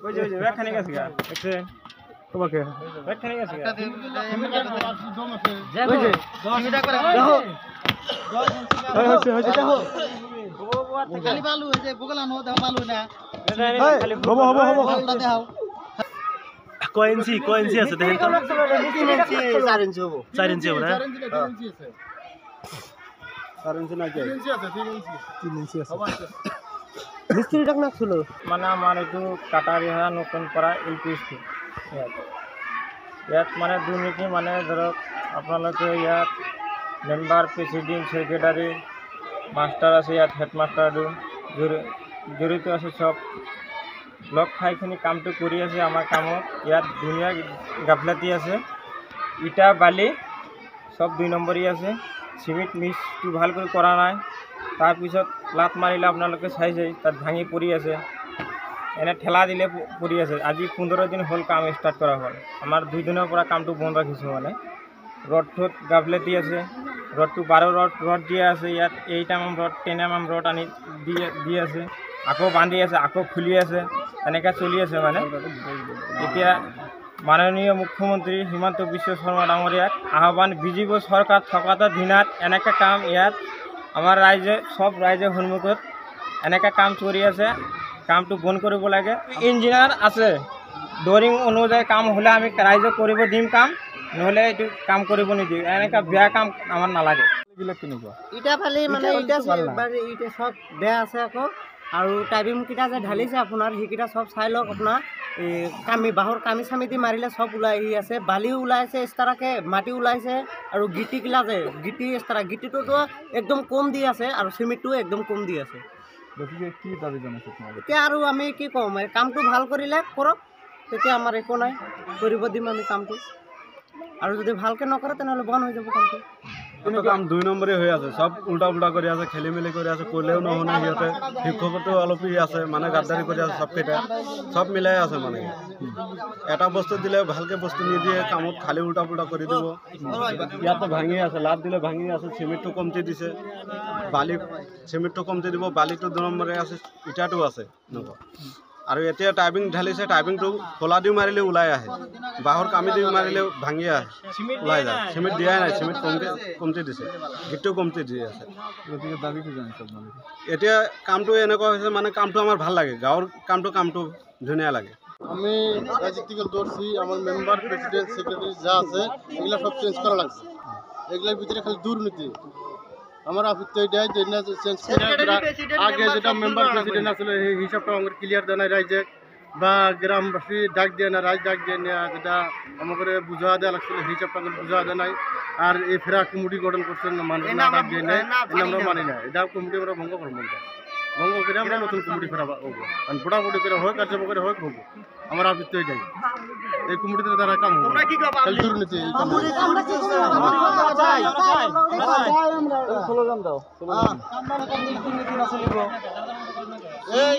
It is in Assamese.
ওই যে ওখানে গেছে গা দেখছেন তোমাকে ওখানে গেছে গা ওই যে 10 মিনিট করে দেখো হইছে দেখো খালি বালু এই যে বগলানো দেখো বালু না খালি হবো বালুটা দেখাও কোয়েন্সি আছে দেখেন তো 4 ইঞ্চি হবো 4 ইঞ্চি হবে না 4 ইঞ্চি না কি 3 ইঞ্চি আছে 3 ইঞ্চি আছে মিস্ত্রি ডাক না ছিল মানে আমার একটু কাটারি হয় নতুন করা এলপি স্কুল ইয়াত মানে দুর্নীতি মানে ধরক আপোনালোকে ইয়াত মেম্বাৰ প্ৰেচিডেণ্ট সেক্ৰেটাৰী মাষ্টাৰ আছে ইয়াত হেডমাষ্টাৰ জড়িত আছে সব লগ খাইখিনি কামটো কৰি আছে আমাৰ কামত ইয়াত ধুনীয়া গাফলাতি আছে ইটা বালি সব 2 নম্বৰী আছে সিমেন্ট মিক্সটো ভাল কৰি কৰা নাই তাৰপিছত লাত মাৰিলে আপোনালোকে চাইছে তাত ভাঙি পৰি আছে এনে ঠেলা দিলে পৰি আছে আজি 15 দিন হ'ল কাম ষ্টাৰ্ট কৰা হ'ল আমাৰ 2 দিনৰ পৰা কামটো বন্ধ ৰাখিছোঁ মানে ৰডটোত গাফলাতি আছে ৰডটো 12 ৰড দিয়া আছে ইয়াত 8 mm ৰড 10 mm ৰড আনি দি আছে আকৌ বান্ধি আছে আকৌ খুলি আছে এনেকৈ চলি আছে মানে এতিয়া মাননীয় মুখ্যমন্ত্ৰী হিমন্ত বিশ্ব শৰ্মা ডাঙৰীয়াক আহ্বান বিজেপি চৰকাৰ থকাতে দিনত এনেকৈ কাম ইয়াত আমাৰ ৰাইজে সব ৰাইজৰ সন্মুখত এনেকৈ কাম কৰি আছে কামটো বন্ধ কৰিব লাগে ইঞ্জিনিয়াৰ আছে ডৰিং অনুযায়ী কাম হ'লে আমি ৰাইজক কৰিব দিম কাম নহ'লে এইটো কাম কৰিব নিদিওঁ এনেকৈ বেয়া কাম আমাৰ নালাগে ইটা ফালি মানে ইটা সব বেয়া আছে আকৌ আৰু টাইবিংকেইটা যে ঢালিছে আপোনাৰ সেইকেইটা সব চাই লওক আপোনাৰ কামি বাঁহৰ কামি চামিতি মাৰিলে সব ওলাই আহি আছে বালিও ওলাইছে এক্সট্ৰাকে মাটি ওলাইছে আৰু গিটিগিলা যে গিটি এক্সট্ৰা গিটিটোতো একদম কম দি আছে আৰু চিমেণ্টটো একদম কম দি আছে এতিয়া আৰু আমি কি ক'ম কামটো ভাল কৰিলে কৰক তেতিয়া আমাৰ একো নাই কৰিব দিম আমি কামটো আৰু যদি ভালকৈ নকৰে তেনেহ'লে বন্ধ হৈ যাব কামটো কাম 2 নম্বৰে হৈ আছে সব উল্টা উল্টা কৰি আছে খেলি মেলি কৰি আছে ক'লেও নহনে সিহঁতে শিক্ষকতো অলপ আছে মানে গাদ্দাৰি কৰি আছে সবকেইটা সব মিলাই আছে মানে এটা বস্তু দিলে ভালকৈ বস্তু নিদিয়ে কামত খালি উল্টা পুল্টা কৰি দিব ইয়াতে ভাঙি আছে লাভ দিলে ভাঙি আছে চিমেণ্টটো কমতি দিছে বালি চিমেণ্টটো কমতি দিব বালিটো 2 নম্বৰে আছে ইটাটো আছে নকওঁ আৰু এতিয়া টাইবিং ঢালিছে টাইবিংটো খোলা দিও মাৰিলে ওলাই আহে বাঁহৰ কামি দিও মাৰিলে ভাঙি আহে ওলাই যায় চিমেণ্ট দিয়াই নাই চিমেণ্ট কমতি দিছে গিটটো কমতি দি আছে গতিকে দাবী কি জানিছে আপোনালোকে এতিয়া কামটো এনেকুৱা হৈছে মানে কামটো আমাৰ ভাল লাগে গাঁৱৰ কামটো ধুনীয়া লাগে আমি ৰাজনীতিক দৰ্শী আমাৰ মেম্বাৰ প্ৰেচিডেণ্ট সেক্ৰেটাৰী যা আছে এগুলা সব চেঞ্জ করা লাগছে এগুলার ভিতরে খালি দুর্নীতি আমার আপত্তি এটাই যে চেঞ্জ করে আগে যেটা মেম্বার প্রেসিডেন্ট আসলে এই হিসাবটা আমাদের ক্লিয়ার দেয় না রাইজে বা গ্রামবাসী ডাক দিয়ে না রাইজ ডাক দিয়ে না যেটা আমাদের বুঝা দেওয়া লাগছিল হিসাবটা বুঝা দেয় নাই আর এই ফেরা কমিটি গঠন করছেন মানুষ না ডাক দিয়ে নেয় আমরা মানি না এটা কমিটি আমরা ভঙ্গ করবো ভঙ্গ করে আমরা নতুন কমিটি ফেরা হবো কারণ ফোটাফুটি করে হোক কার্যক্রম করে হোক হবো আমার আপত্তি এটাই এই কমিটিতে তারা কাম হবে দুর্নীতি এই